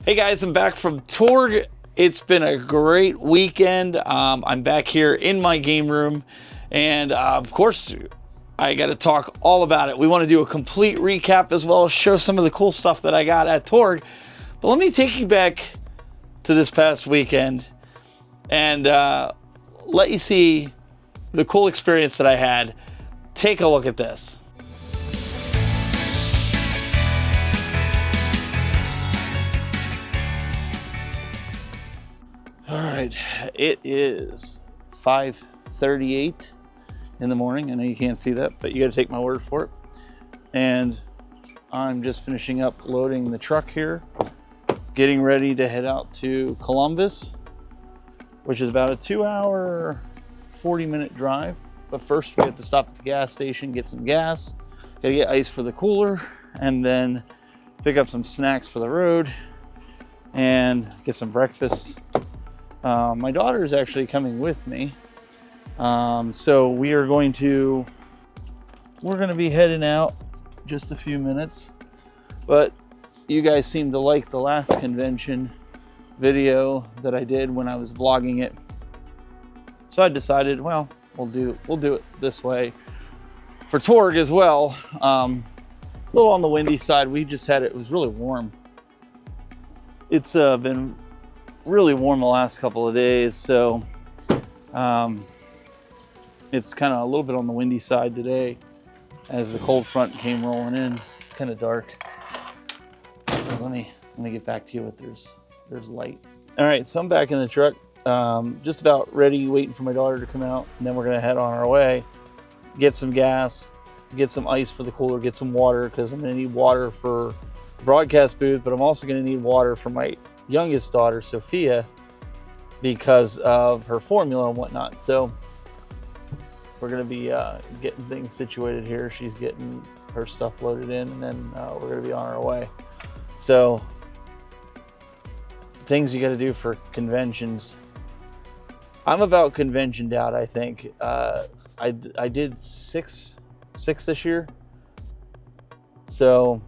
Hey guys, I'm back from Torg. It's been a great weekend. I'm back here in my game room, and of course, I got to talk all about it. We want to do a complete recap as well as show some of the cool stuff that I got at Torg. But let me take you back to this past weekend and let you see the cool experience that I had. Take a look at this. All right, it is 5:38 in the morning. I know you can't see that, but you got to take my word for it. And I'm just finishing up loading the truck here, getting ready to head out to Columbus, which is about a 2-hour, 40-minute drive. But first we have to stop at the gas station, get some gas, gotta get ice for the cooler, and then pick up some snacks for the road and get some breakfast. My daughter is actually coming with me. So we're going to be heading out just a few minutes, but you guys seem to like the last convention video that I did when I was vlogging it. So I decided, well, we'll do it this way for Torg as well. It's a little on the windy side. We just had it was really warm. It's been really warm the last couple of days, so it's kind of a little bit on the windy side today as the cold front came rolling in. It's kind of dark, so let me get back to you with there's light. All right, so I'm back in the truck, just about ready, waiting for my daughter to come out, and then we're gonna head on our way, get some gas, get some ice for the cooler, get some water, because I'm gonna need water for the broadcast booth, but I'm also gonna need water for my youngest daughter, Sophia, because of her formula and whatnot. So we're going to be getting things situated here. She's getting her stuff loaded in, and then we're going to be on our way. So things you got to do for conventions. I'm about conventioned out, I think. I did six this year. So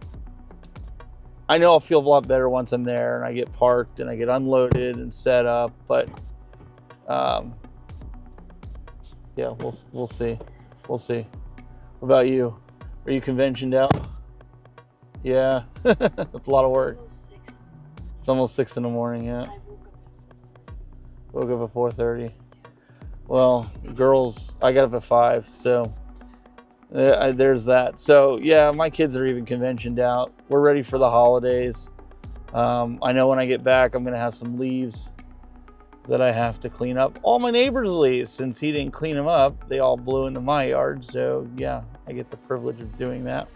I know I'll feel a lot better once I'm there and I get parked and I get unloaded and set up, but yeah, we'll see. We'll see. What about you? Are you conventioned out? Yeah, it's a lot of work. It's almost 6 in the morning, yeah. Woke up at 4:30. Well, girls, I got up at 5, so there's that. So yeah, my kids are even conventioned out. We're ready for the holidays. I know when I get back, I'm gonna have some leaves that I have to clean up. All my neighbors' leaves, since he didn't clean them up, they all blew into my yard. So yeah, I get the privilege of doing that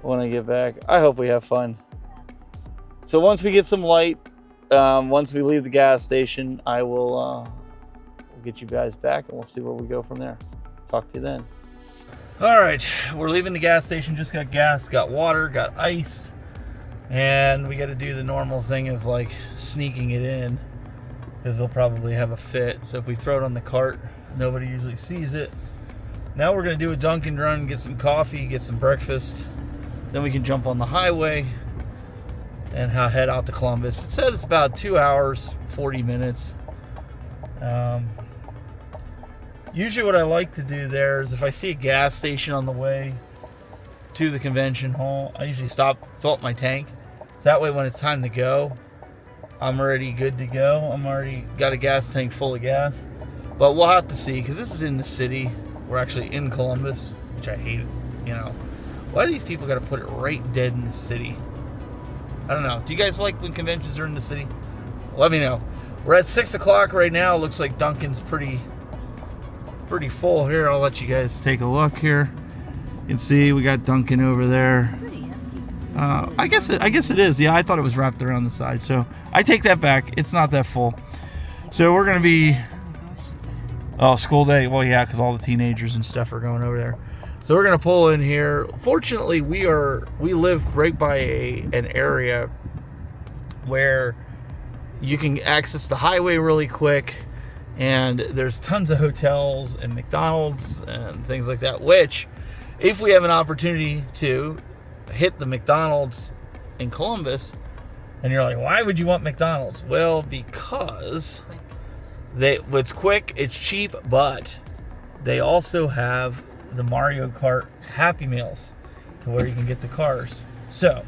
when I get back. I hope we have fun. So once we get some light, once we leave the gas station, I will get you guys back and we'll see where we go from there. Talk to you then. All right, we're leaving the gas station. Just got gas, got water, got ice, and we got to do the normal thing of like sneaking it in because they'll probably have a fit. So if we throw it on the cart, nobody usually sees it. Now we're gonna do a Dunkin' run, get some coffee, get some breakfast. Then we can jump on the highway and head out to Columbus. It said it's about 2 hours, 40 minutes. Usually what I like to do there is if I see a gas station on the way to the convention hall, I usually stop, fill up my tank. So that way when it's time to go, I'm already good to go. I'm already got a gas tank full of gas. But we'll have to see, because this is in the city. We're actually in Columbus, which I hate, you know. Why do these people got to put it right dead in the city? I don't know. Do you guys like when conventions are in the city? Let me know. We're at 6 o'clock right now. Looks like Dunkin's pretty full here. I'll let you guys take a look here. You can see we got Dunkin' over there. It's pretty empty. I guess it is. Yeah, I thought it was wrapped around the side, so I take that back. It's not that full. So we're gonna be school day. Well, yeah, because all the teenagers and stuff are going over there. So we're gonna pull in here. Fortunately, we live right by an area where you can access the highway really quick. And there's tons of hotels and McDonald's and things like that, which if we have an opportunity to hit the McDonald's in Columbus, And you're like, why would you want McDonald's? Well, because it's quick, it's cheap, but they also have the Mario Kart Happy Meals to where you can get the cars. So,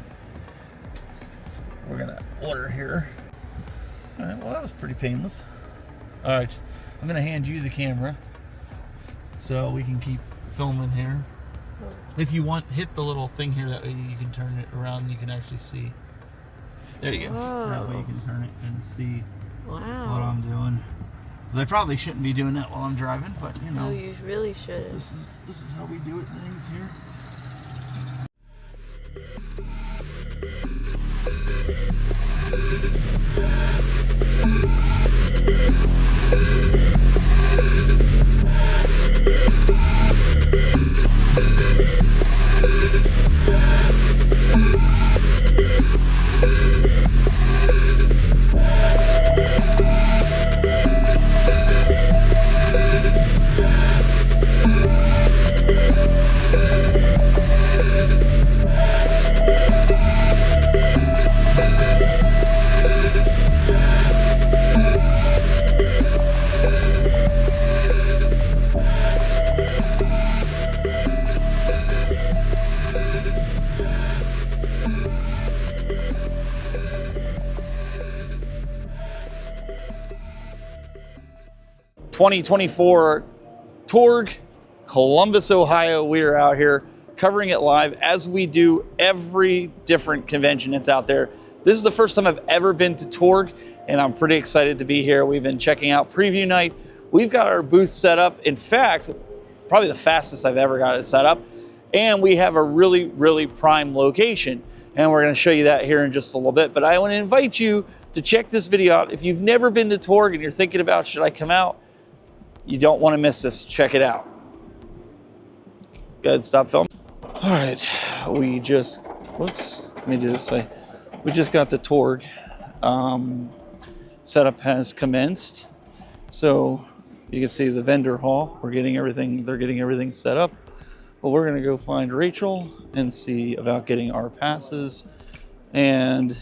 we're gonna order here. All right, well, that was pretty painless. All right, I'm gonna hand you the camera so we can keep filming here. If you want, hit the little thing here, that way you can turn it around and you can actually see. There you go. Whoa. That way you can turn it and see what Wow. I'm doing. 'Cause I probably shouldn't be doing that while I'm driving, but you know. No, you really shouldn't. This is how we do it things here. ...2024 Torg, Columbus, Ohio. We are out here covering it live as we do every different convention that's out there. This is the first time I've ever been to Torg, and I'm pretty excited to be here. We've been checking out preview night. We've got our booth set up. In fact, probably the fastest I've ever got it set up. And we have a really, really prime location. And we're gonna show you that here in just a little bit. But I wanna invite you to check this video out. If you've never been to Torg and you're thinking about, should I come out? You don't wanna miss this, check it out. Go ahead, stop filming. All right, we just, whoops, let me do this way. We just got the Torg. Setup has commenced. So you can see the vendor hall. They're getting everything set up. But we're gonna go find Rachel and see about getting our passes and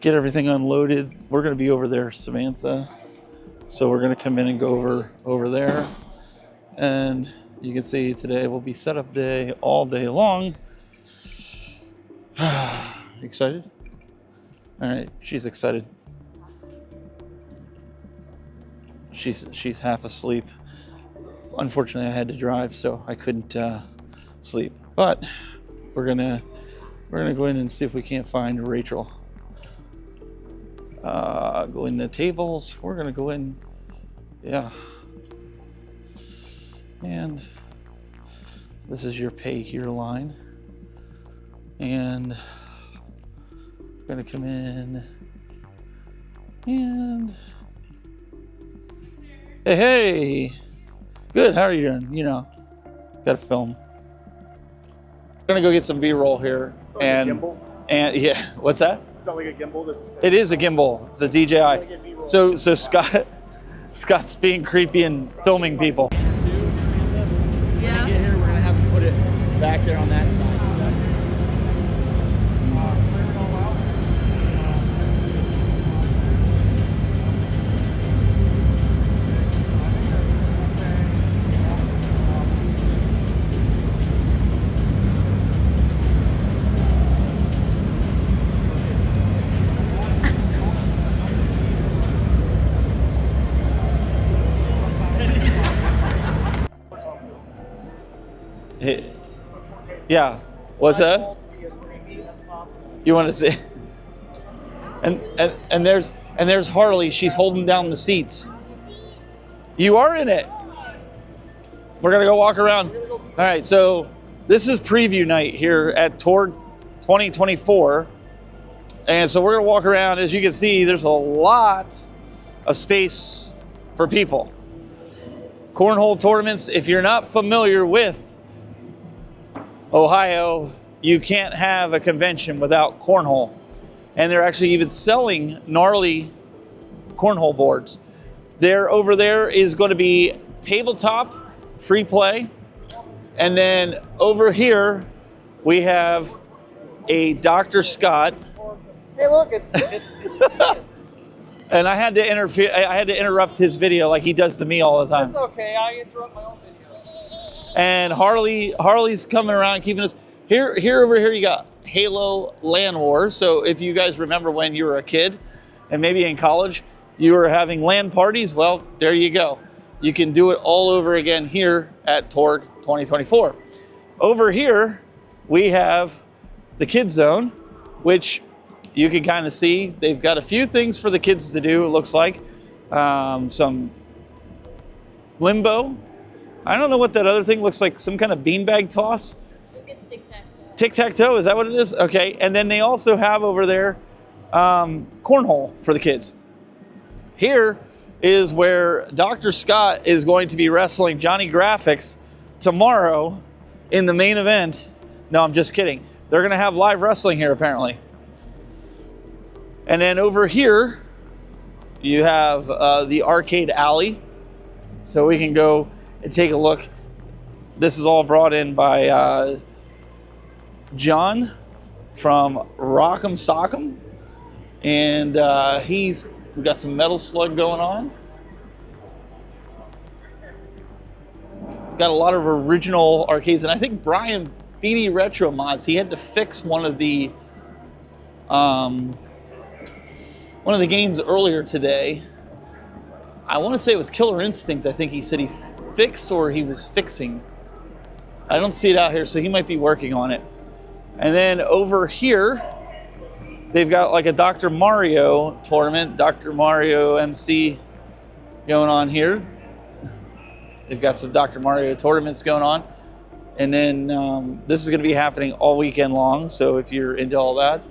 get everything unloaded. We're gonna be over there, Samantha. So we're gonna come in and go over there. And you can see today will be setup day all day long. Excited? All right, she's excited. She's half asleep. Unfortunately, I had to drive, so I couldn't sleep. But we're gonna go in and see if we can't find Rachel. Go in the tables. We're gonna go in. Yeah. And this is your pay here line. And we're gonna come in and hey. Good, how are you doing? You know, gotta film. We're gonna go get some B-roll here. Like a gimbal? And yeah, what's that? Is that like a gimbal? Does it stay? It is a gimbal. It's a DJI. So Scott's being creepy and filming people. Yeah. When we get here, we're gonna have to put it back there on that side. Yeah. What's that? You want to see? And there's Harley. She's holding down the seats. You are in it. We're gonna go walk around. All right. So this is preview night here at Torg 2024, and so we're gonna walk around. As you can see, there's a lot of space for people. Cornhole tournaments. If you're not familiar with Ohio, you can't have a convention without cornhole. And they're actually even selling gnarly cornhole boards. Over there is going to be tabletop, free play. And then over here, we have a Dr. Scott Hey, look, it's And I had to interfere. I had to interrupt his video like he does to me all the time. It's okay. I interrupt my own video. And Harley's coming around, keeping us here. Over here, you got Halo LAN Wars. So if you guys remember when you were a kid, and maybe in college, you were having LAN parties. Well, there you go. You can do it all over again here at Torg 2024. Over here, we have the Kids Zone, which you can kind of see. They've got a few things for the kids to do, it looks like. Some limbo. I don't know what that other thing looks like, some kind of beanbag toss? I think it's tic-tac-toe. Tic-tac-toe, is that what it is? Okay, and then they also have over there cornhole for the kids. Here is where Dr. Scott is going to be wrestling Johnny Graphics tomorrow in the main event. No, I'm just kidding. They're gonna have live wrestling here apparently. And then over here, you have the arcade alley. So we can go and take a look. This is all brought in by John from Rock'em Sock'em. And we got some Metal Slug going on. Got a lot of original arcades. And I think Brian BD Retro Mods, he had to fix one of the games earlier today. I want to say it was Killer Instinct. I think he said he fixed or he was fixing. I don't see it out here, so he might be working on it. And then over here, they've got like a Dr. Mario tournament, Dr. Mario MC going on here. They've got some Dr. Mario tournaments going on. And then this is going to be happening all weekend long. So if you're into all that,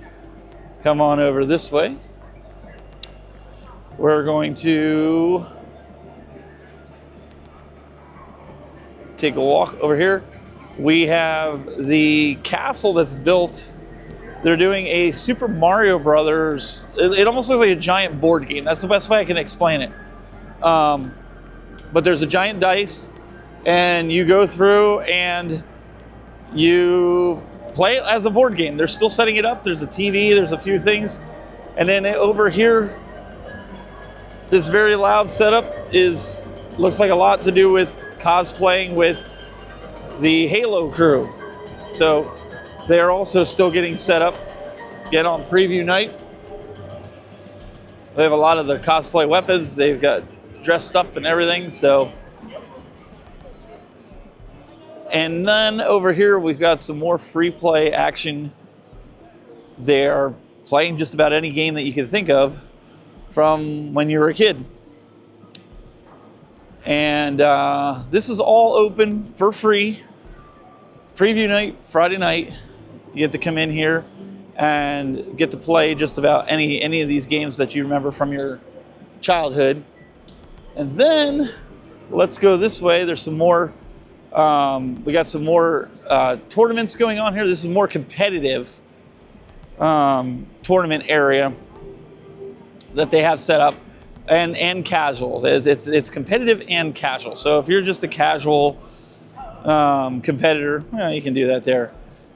come on over this way. We're going to take a walk over here. We have the castle that's built. They're doing a Super Mario Brothers. It almost looks like a giant board game. That's the best way I can explain it. But there's a giant dice, and you go through and you play it as a board game. They're still setting it up. There's a TV, there's a few things. And then over here, this very loud setup looks like a lot to do with cosplaying with the Halo crew. So they're also still getting set up, get on preview night. They have a lot of the cosplay weapons. They've got dressed up and everything. So, and then over here we've got some more free play action. They're playing just about any game that you can think of from when you were a kid. And this is all open for free. Preview night, Friday night. You get to come in here and get to play just about any of these games that you remember from your childhood. And then let's go this way. There's some more, we got some more tournaments going on here. This is more competitive tournament area that they have set up, and casual. It's competitive and casual. So if you're just a casual competitor, well, you can do that there.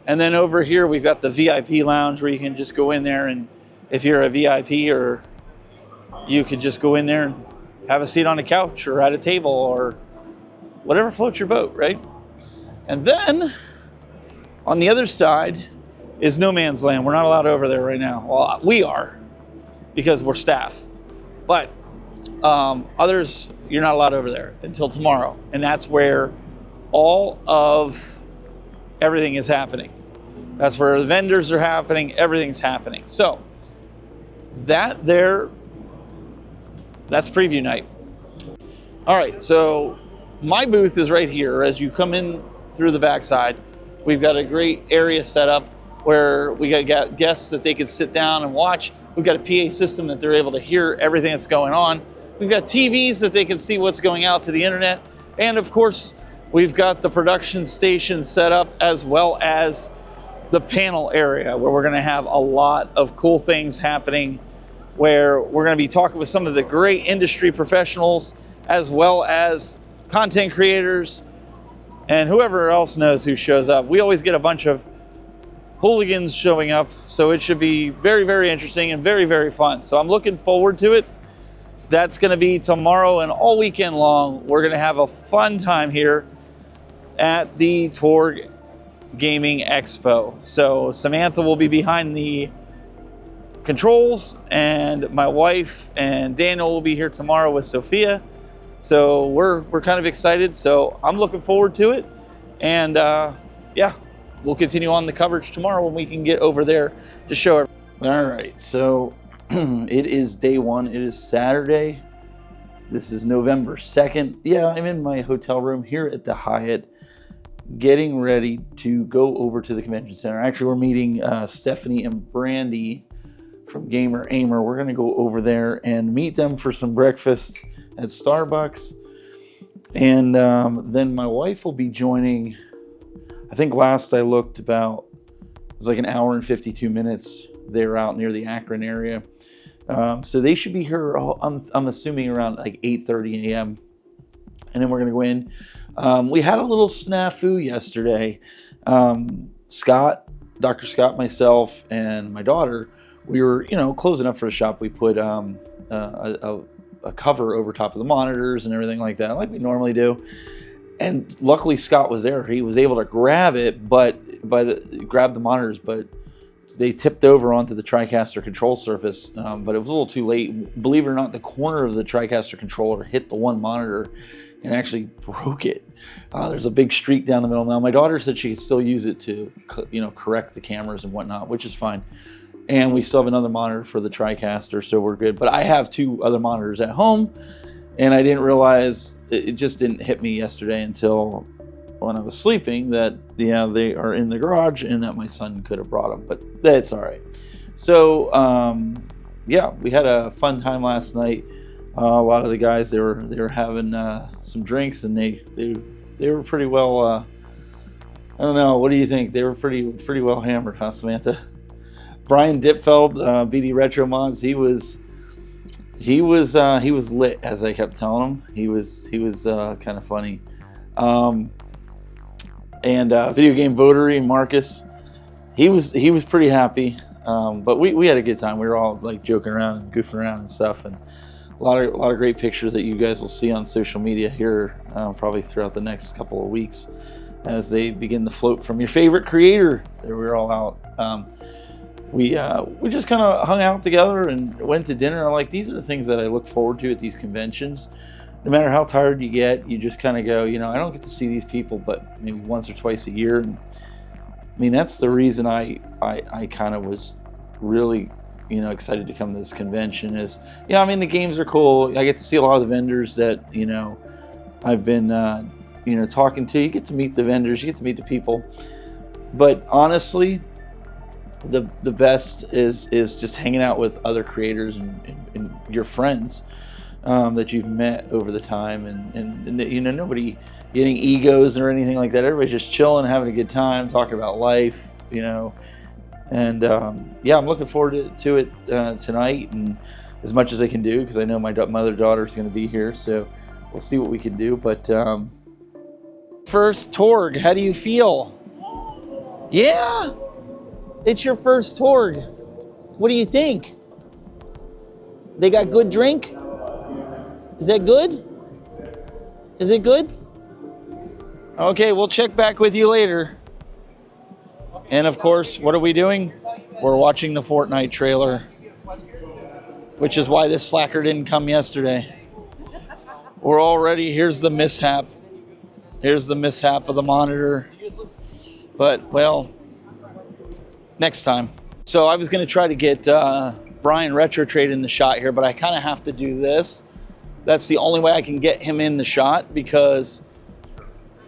And then over here we've got the VIP lounge where you can just go in there, and if you're a VIP, or you could just go in there and have a seat on a couch or at a table or whatever floats your boat, right? And then on the other side is no man's land. We're not allowed over there right now. Well, we are, because we're staff. But others, you're not allowed over there until tomorrow. And that's where all of everything is happening. That's where the vendors are happening. Everything's happening. So that's preview night. All right, so my booth is right here. As you come in through the backside, we've got a great area set up where we got guests that they can sit down and watch. We've got a PA system that they're able to hear everything that's going on. We've got TVs that they can see what's going out to the internet. And of course, we've got the production station set up, as well as the panel area where we're gonna have a lot of cool things happening, where we're gonna be talking with some of the great industry professionals, as well as content creators and whoever else knows who shows up. We always get a bunch of hooligans showing up. So it should be very, very interesting and very, very fun. So I'm looking forward to it. That's going to be tomorrow and all weekend long. We're going to have a fun time here at the Torg Gaming Expo. So Samantha will be behind the controls, and my wife and Daniel will be here tomorrow with Sophia. So we're kind of excited. So I'm looking forward to it, and yeah, we'll continue on the coverage tomorrow when we can get over there to show it. All right, so it is day one. It is Saturday. This is November 2nd. Yeah, I'm in my hotel room here at the Hyatt, getting ready to go over to the convention center. Actually, we're meeting Stephanie and Brandy from Gamer Aimer. We're gonna go over there and meet them for some breakfast at Starbucks. And then my wife will be joining. I think last I looked, it was like an hour and 52 minutes. They're out near the Akron area. So they should be here, I'm assuming around like 8:30 a.m. And then we're gonna go in. We had a little snafu yesterday. Dr. Scott, myself, and my daughter, we were, closing up for the shop. We put a cover over top of the monitors and everything like that, like we normally do. And luckily Scott was there. He was able to grab it, grab the monitors, but they tipped over onto the TriCaster control surface, but it was a little too late. Believe it or not, the corner of the TriCaster controller hit the one monitor and actually broke it. There's a big streak down the middle now. My daughter said she could still use it to, correct the cameras and whatnot, which is fine. And we still have another monitor for the TriCaster, so we're good. But I have two other monitors at home, and I didn't realize, it just didn't hit me yesterday until when I was sleeping, that they are in the garage and that my son could have brought them, but that's all right. So yeah, we had a fun time last night. A lot of the guys, they were having some drinks, and they were pretty well. I don't know. What do you think? They were pretty well hammered, huh, Samantha? Brian Dipfeld, BD Retro Mods, he was lit, as I kept telling him. He was kind of funny. And Video Game Votary, Marcus, he was pretty happy. But we had a good time. We were all like joking around and goofing around and stuff, and a lot of great pictures that you guys will see on social media here, probably throughout the next couple of weeks, as they begin to float from your favorite creator. So we were all out. We just kind of hung out together and went to dinner. I'm like, these are the things that I look forward to at these conventions. No matter how tired you get, you just kind of go, I don't get to see these people but maybe once or twice a year. And I mean, that's the reason I kind of was really, excited to come to this convention. Is, the games are cool. I get to see a lot of the vendors that, I've been, talking to. You get to meet the vendors, you get to meet the people. But honestly, the best is just hanging out with other creators and your friends that you've met over the time, and nobody getting egos or anything like that. Everybody's just chilling, having a good time, talking about life, and yeah, I'm looking forward to it tonight, and as much as I can do, because I know my mother daughter is going to be here, so we'll see what we can do. But first Torg, how do you feel? Yeah, it's your first Torg. What do you think? They got good drink? Is that good? Is it good? Okay, we'll check back with you later. And of course, what are we doing? We're watching the Fortnite trailer, which is why this slacker didn't come yesterday. We're already, here's the mishap. Here's the mishap of the monitor. But, well, next time. So I was going to try to get Brian Retro Trade in the shot here, but I kind of have to do this. That's the only way I can get him in the shot, because,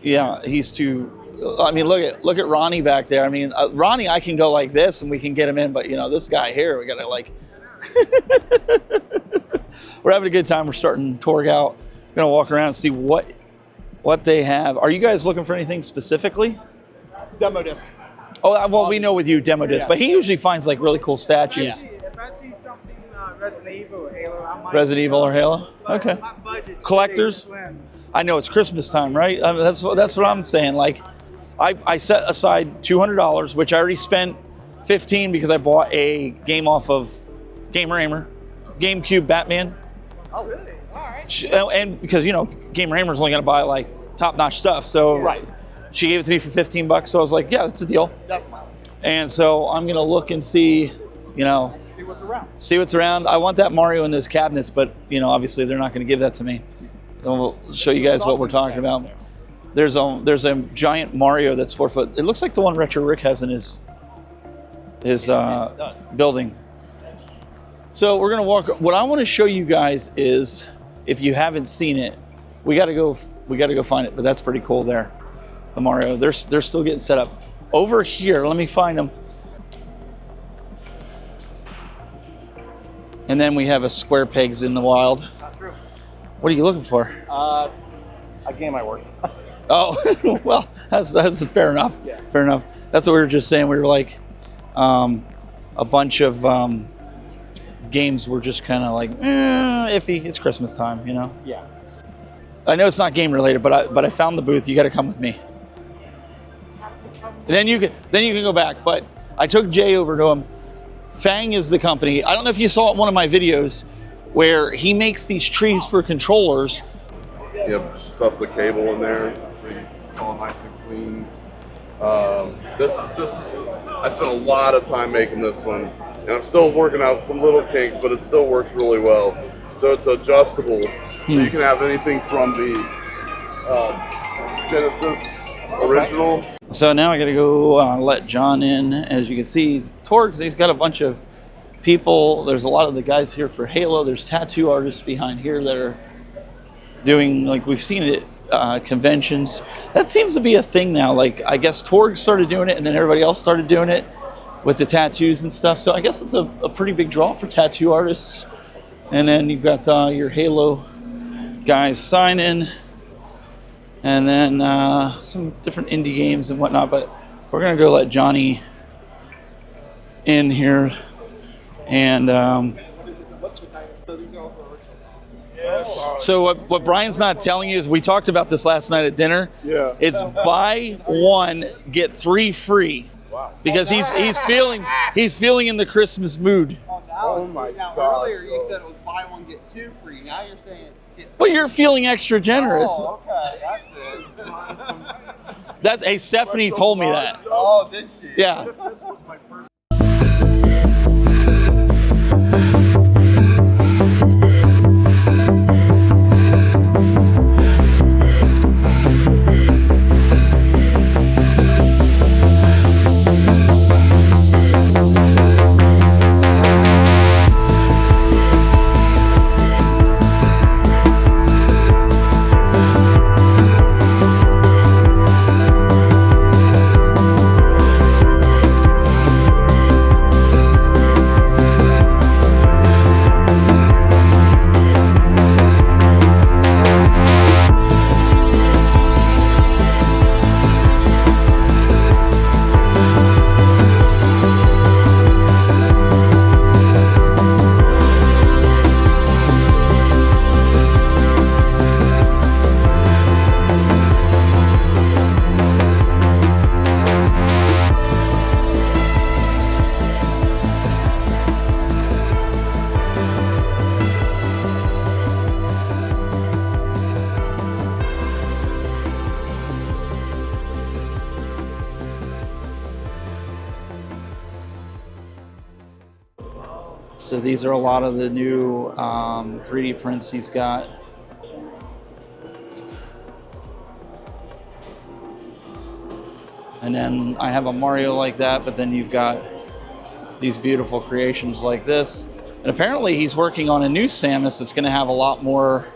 yeah, he's too. I mean, look at Ronnie back there. I mean, Ronnie, I can go like this and we can get him in, but this guy here, we gotta like. We're having a good time. We're starting Torg out. We're gonna walk around and see what they have. Are you guys looking for anything specifically? Demo disc. Oh, well, we know with you demo disc, but he usually finds like really cool statues. Yeah. If I see something Resident Evil or Halo, I might. Resident Evil or Halo? Okay. My budget's Collectors? slim. I know it's Christmas time, right? I mean, that's what I'm saying. Like, I set aside $200, which I already spent 15 because I bought a game off of Gamer Aimer, GameCube Batman. Oh, really? All right. And because, you know, Gamer Aimer's only gonna buy like top-notch stuff. So Right. she gave it to me for 15 bucks. So I was like, yeah, that's a deal. Definitely. And so I'm gonna look and see, you know, See what's around. I want that Mario in those cabinets, but you know, obviously they're not gonna give that to me. And we'll show you guys what we're talking about. There's a giant Mario that's 4 foot. It looks like the one Retro Rick has in his building. So we're gonna walk. What I want to show you guys is, if you haven't seen it, we gotta go find it. But that's pretty cool there. The Mario, they're still getting set up. Over here, let me find them. And then we have a Square Pegs in the Wild. Not true. What are you looking for? A game I worked. Oh, well, that's fair enough. Yeah. Fair enough. That's what we were just saying. We were like, a bunch of games were just kind of like iffy. It's Christmas time, you know. Yeah. I know it's not game related, but I found the booth. You got to come with me. And then you can go back. But I took Jay over to him. Fang is the company. I don't know if you saw one of my videos where he makes these trees for controllers. Yep, stuff the cable in there. It's all nice and clean. This is. I spent a lot of time making this one, and I'm still working out some little kinks, but it still works really well. So it's adjustable, so you can have anything from the Genesis original. So now I got to go let John in. As you can see, Torgs, he's got a bunch of people. There's a lot of the guys here for Halo. There's tattoo artists behind here that are doing, like we've seen it at conventions. That seems to be a thing now. Like, I guess Torg started doing it and then everybody else started doing it with the tattoos and stuff. So I guess it's a pretty big draw for tattoo artists. And then you've got your Halo guys signing, and then some different indie games and whatnot. But we're gonna go let Johnny in here. And so what Brian's not telling you is, we talked about this last night at dinner. Yeah. It's buy one, get 3 free. Wow. Because he's feeling in the Christmas mood. Oh my Now, God. earlier you said it was buy one, get 2 free. Now you're saying it's get Well, you're feeling extra generous. Oh, okay. That's it. Hey, Stephanie told me that. Oh, did she? Yeah. This was my first. So these are a lot of the new 3D prints he's got. And then I have a Mario like that, but then you've got these beautiful creations like this. And apparently he's working on a new Samus that's going to have a lot more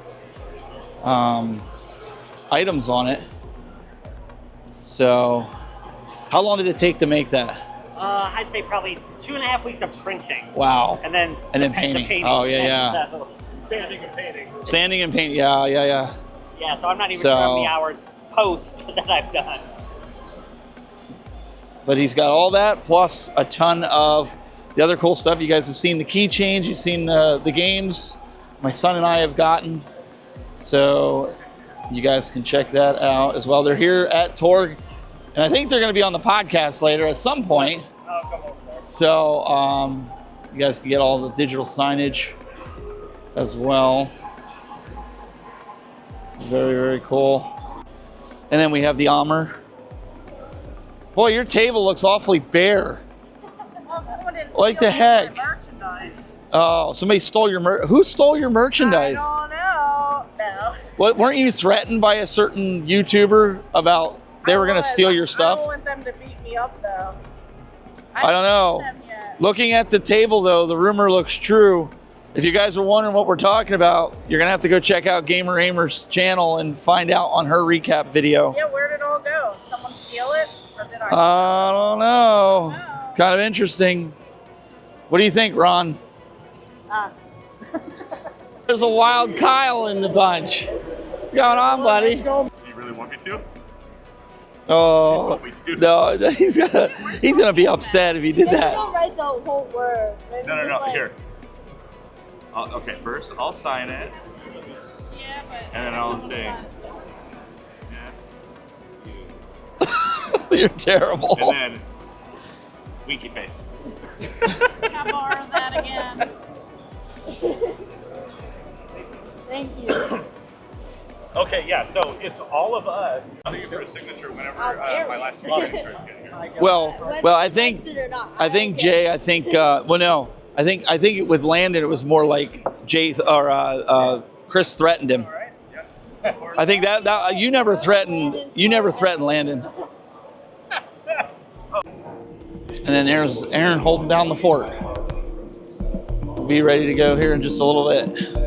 items on it. So how long did it take to make that? I'd say probably 2.5 weeks of printing. Wow. And then painting. Oh, yeah. So, sanding and painting. Sanding and painting. Yeah. Yeah, so I'm not even sure how many hours post that I've done. But he's got all that, plus a ton of the other cool stuff. You guys have seen the keychains, you've seen the games my son and I have gotten. So you guys can check that out as well. They're here at Torg. And I think they're going to be on the podcast later at some point. So you guys can get all the digital signage as well. Very, very cool. And then we have the Armor. Boy, your table looks awfully bare. Well, someone didn't Like steal the heck. my merchandise. Oh, somebody stole your Who stole your merchandise? I don't know. No. What, weren't you threatened by a certain YouTuber about they were going to steal your stuff? I don't want them to beat me up, though. I don't know. Them yet. Looking at the table, though, the rumor looks true. If you guys are wondering what we're talking about, you're going to have to go check out Gamer Aimer's channel and find out on her recap video. Yeah, where did it all go? Did someone steal it? Or did I? I don't know. It's kind of interesting. What do you think, Ron? There's a wild Kyle in the bunch. What's going on, buddy? Do you really want me to? Oh, You told me to. no, he's gonna be upset if he did Maybe that. don't write the whole word. Maybe No, just like- here. Okay, first I'll sign it, Yeah, but. and then I'll say, yeah, You're terrible. and then winky face. Can I borrow that again? Thank you. Okay, yeah, so it's all of us. I'll you for a signature whenever my last two signatures get here. Well, I think Likes it or not. Jay. I think well, no. I think with Landon it was more like Jay or Chris threatened him. I think that you never threatened Landon. And then there's Aaron holding down the fort. We'll be ready to go here in just a little bit.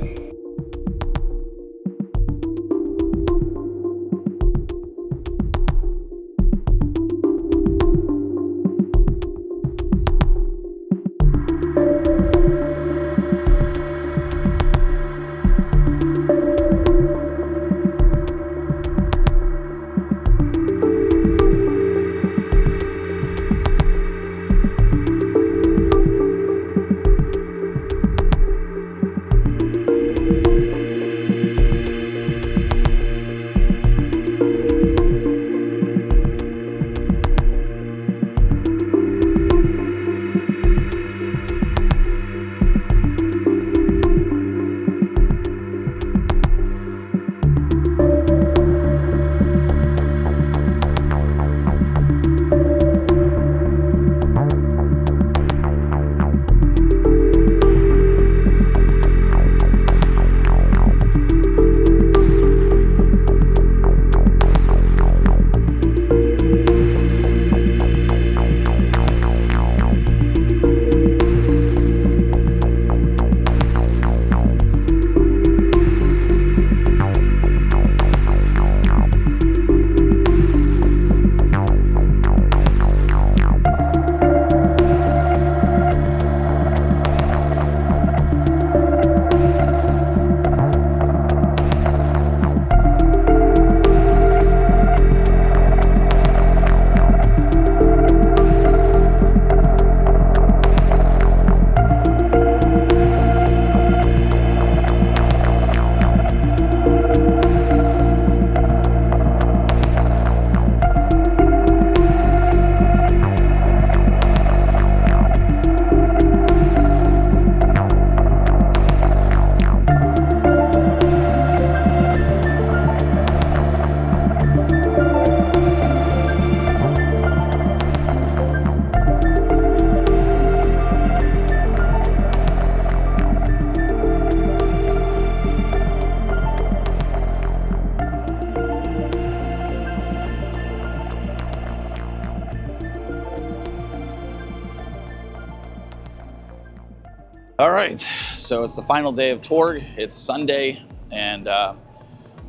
All right, so it's the final day of Torg. It's Sunday, and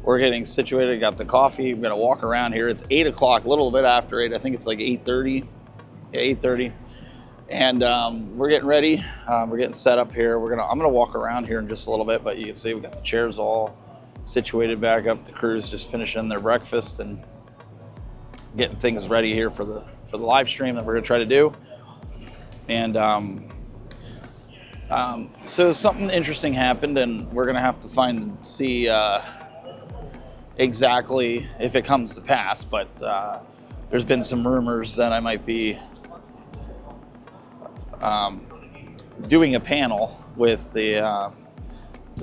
we're getting situated. Got the coffee. We're gonna walk around here. It's 8 o'clock, a little bit after 8. I think it's like 8:30. Yeah, 8:30. And we're getting ready. We're getting set up here. I'm gonna walk around here in just a little bit, but you can see we got the chairs all situated back up. The crew's just finishing their breakfast and getting things ready here for the live stream that we're gonna try to do. And so something interesting happened, and we're gonna have to see exactly if it comes to pass. But there's been some rumors that I might be doing a panel with the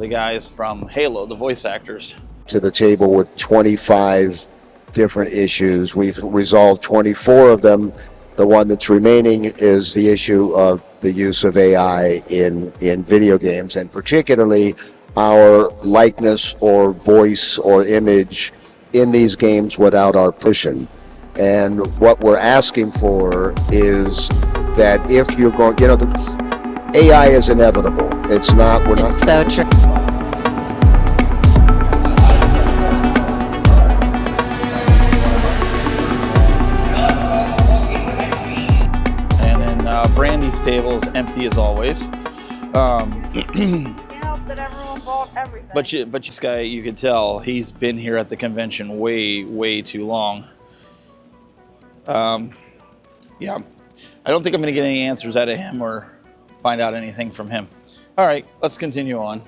guys from Halo, the voice actors. To the table with 25 different issues. We've resolved 24 of them. The one that's remaining is the issue of the use of AI in video games, and particularly our likeness or voice or image in these games without our permission. And what we're asking for is that if you're going, you know, the AI is inevitable. It's not, we're not. It's so true. Brandy's table is empty as always. Can't help that everyone bought everything. But this guy, you could tell he's been here at the convention way too long. Yeah, I don't think I'm gonna get any answers out of him or find out anything from him. All right, let's continue on.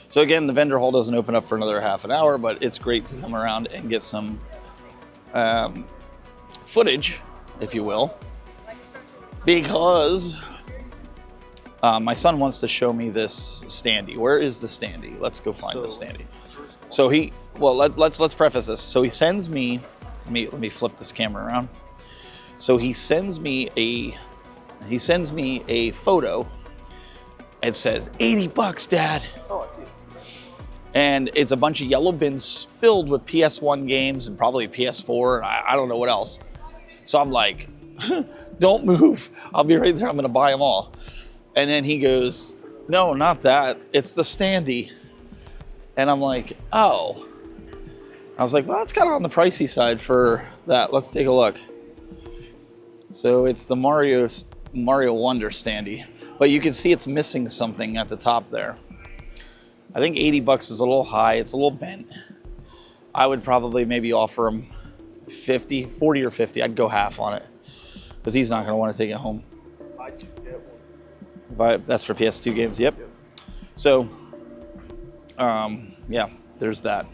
So again, the vendor hall doesn't open up for another half an hour, but it's great to come around and get some footage, if you will. Because my son wants to show me this standee. Where is the standee? Let's go find the standee. So let's preface this. So he sends me, let me flip this camera around. So he sends me a photo. It says $80, Dad. Oh, I see it. And it's a bunch of yellow bins filled with PS1 games and probably PS4 and I don't know what else. So I'm like, don't move. I'll be right there. I'm going to buy them all. And then he goes, no, not that. It's the standee. And I'm like, oh. I was like, well, that's kind of on the pricey side for that. Let's take a look. So it's the Mario Wonder standee. But you can see it's missing something at the top there. I think $80 is a little high. It's a little bent. I would probably maybe offer him 40 or 50. I'd go half on it. Because he's not going to want to take it home. I should get one. But that's for PS2 games, yep. So, yeah, there's that.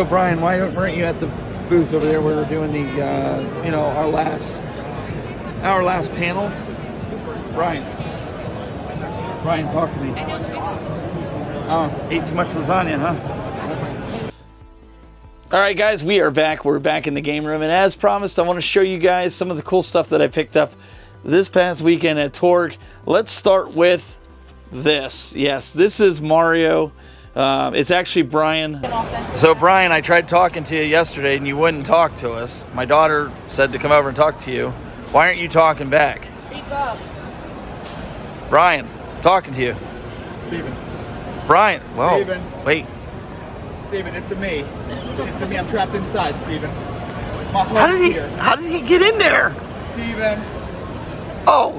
So Brian, why weren't you at the booth over there where we're doing the, you know, our last panel? Brian, talk to me. Oh, ate too much lasagna, huh? All right, guys, we are back. We're back in the game room, and as promised, I want to show you guys some of the cool stuff that I picked up this past weekend at Torg. Let's start with this. Yes, this is Mario. It's actually Brian. So Brian, I tried talking to you yesterday and you wouldn't talk to us. My daughter said to come over and talk to you. Why aren't you talking back? Speak up. Brian, talking to you. Steven. Brian, well, Steven. wait. Steven, it's a me. It's a me. I'm trapped inside, Steven. My heart's here. How did he get in there? Steven. Oh.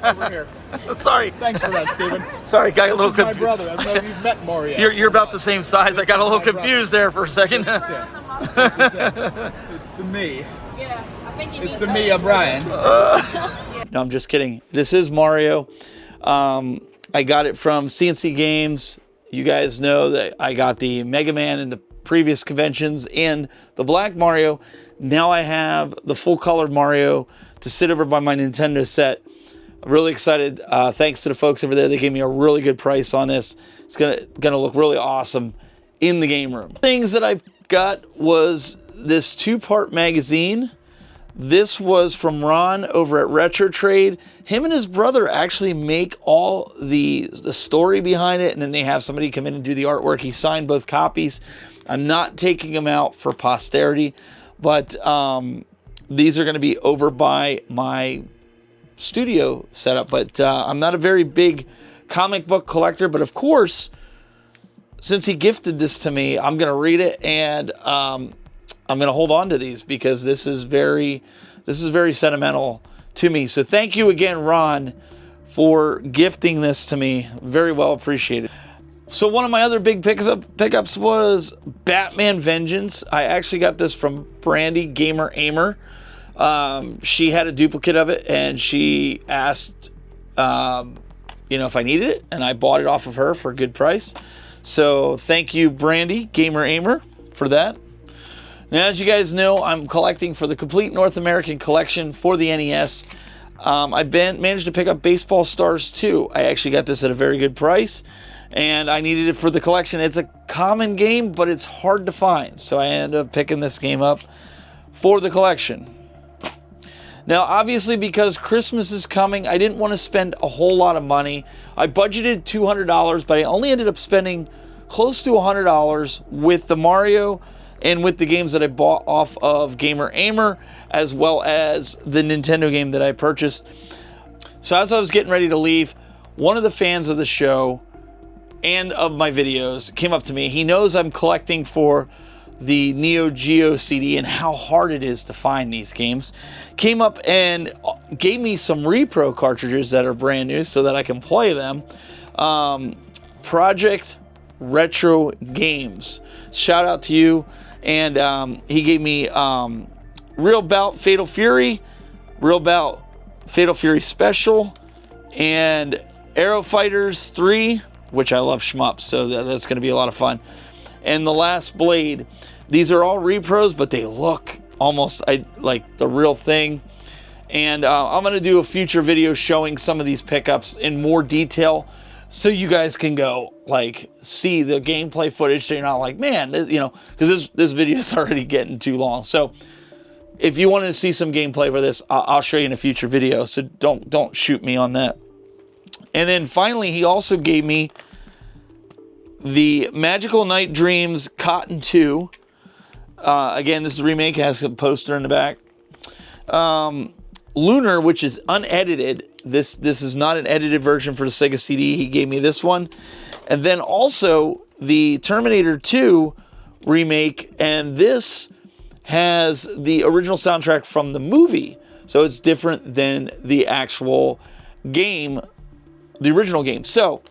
Over here. Sorry. Thanks for that, Steven. Sorry, got a little This is my confused. brother. I don't know if you've met Mario. You're about the same size. I got a little confused there for a second. It's a me. Yeah, I think you It's a me, Brian. No, I'm just kidding. This is Mario. I got it from CNC Games. You guys know that I got the Mega Man in the previous conventions and the Black Mario. Now I have the full colored Mario to sit over by my Nintendo set. I'm really excited. Thanks to the folks over there. They gave me a really good price on this. It's gonna look really awesome in the game room. Things that I got was this 2-part magazine. This was from Ron over at Retro Trade. Him and his brother actually make all the story behind it, and then they have somebody come in and do the artwork. He signed both copies. I'm not taking them out for posterity, but these are going to be over by my studio setup. But I'm not a very big comic book collector, but of course, since he gifted this to me, I'm going to read it, and I'm going to hold on to these because this is very sentimental to me. So thank you again, Ron, for gifting this to me. Very well appreciated. So one of my other big pickups was Batman Vengeance. I actually got this from Brandy Gamer Aimer. She had a duplicate of it, and she asked, you know, if I needed it, and I bought it off of her for a good price. So thank you, Brandy Gamer Aimer, for that. Now, as you guys know, I'm collecting for the complete North American collection for the NES. I managed to pick up Baseball Stars 2. I actually got this at a very good price, and I needed it for the collection. It's a common game, but it's hard to find, so I ended up picking this game up for the collection. Now, obviously, because Christmas is coming, I didn't want to spend a whole lot of money. I budgeted $200, but I only ended up spending close to $100 with the Mario and with the games that I bought off of Gamer Aimer, as well as the Nintendo game that I purchased. So as I was getting ready to leave, one of the fans of the show and of my videos came up to me. He knows I'm collecting for the Neo Geo CD and how hard it is to find these games. Came up and gave me some repro cartridges that are brand new so that I can play them. Project Retro Games. Shout out to you. And he gave me Real Bout Fatal Fury, Real Bout Fatal Fury Special, and Aero Fighters 3, which I love shmups, so that's going to be a lot of fun. And The Last Blade. These are all repros, but they look almost like the real thing. And I'm going to do a future video showing some of these pickups in more detail, so you guys can go like see the gameplay footage, so you're not like, man, you know, because this video is already getting too long. So if you want to see some gameplay for this, I'll show you in a future video. So don't shoot me on that. And then finally, he also gave me the Magical Night Dreams Cotton 2. Again, this is a remake. It has a poster in the back. Lunar, which is unedited. This is not an edited version for the Sega CD. He gave me this one. And then also the Terminator 2 remake. And this has the original soundtrack from the movie. So it's different than the actual game, the original game. So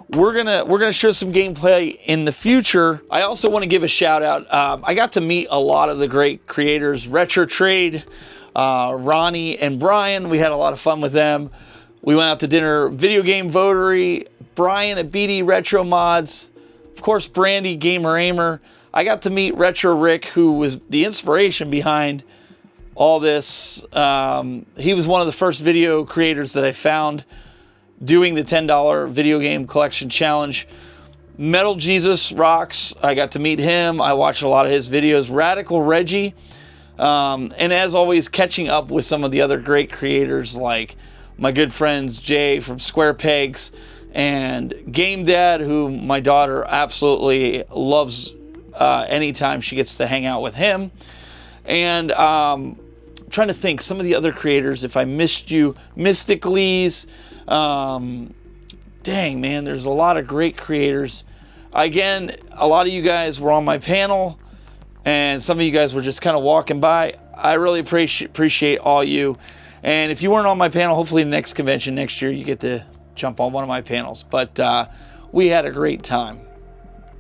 we're gonna show some gameplay in the future. I also want to give a shout out. I got to meet a lot of the great creators, Retro Trade, Ronnie and Brian. We had a lot of fun with them. We went out to dinner, Video Game Votery, Brian at BD Retro Mods, of course, Brandy Gamer Aimer. I got to meet Retro Rick, who was the inspiration behind all this. He was one of the first video creators that I found doing the $10 video game collection challenge. Metal Jesus rocks. I got to meet him. I watched a lot of his videos. Radical Reggie. And as always, catching up with some of the other great creators like my good friends Jay from Square Pegs and Game Dad, who my daughter absolutely loves anytime she gets to hang out with him. And I'm trying to think some of the other creators, if I missed you, Mysticles. Dang, man, there's a lot of great creators. Again, a lot of you guys were on my panel, and some of you guys were just kind of walking by. I really appreciate all you. And if you weren't on my panel, hopefully the next convention next year, you get to jump on one of my panels. But we had a great time.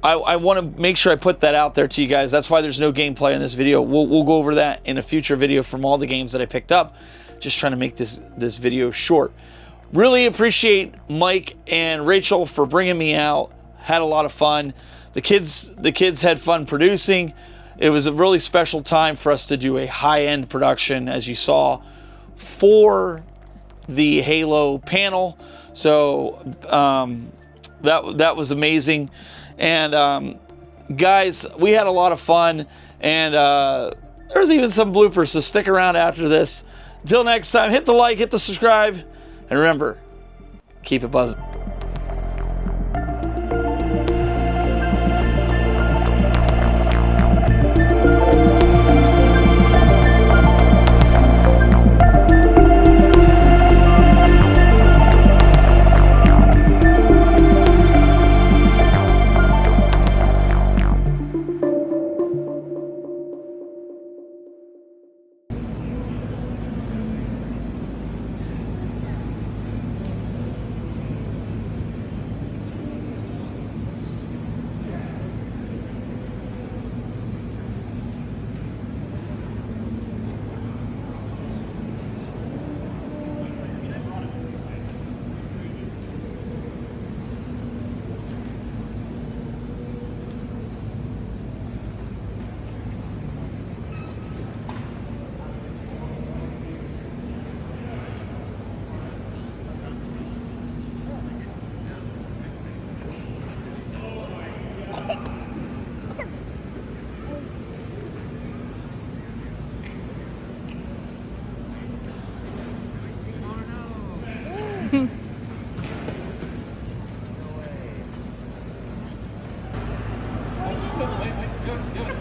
I want to make sure I put that out there to you guys. That's why there's no gameplay in this video. We'll go over that in a future video from all the games that I picked up. Just trying to make this video short. Really appreciate Mike and Rachel for bringing me out. Had a lot of fun. The kids had fun producing. It was a really special time for us to do a high-end production, as you saw, for the Halo panel. So that was amazing. And guys, we had a lot of fun. And there's even some bloopers, so stick around after this. Until next time, hit the like, hit the subscribe, and remember, keep it buzzing. Good.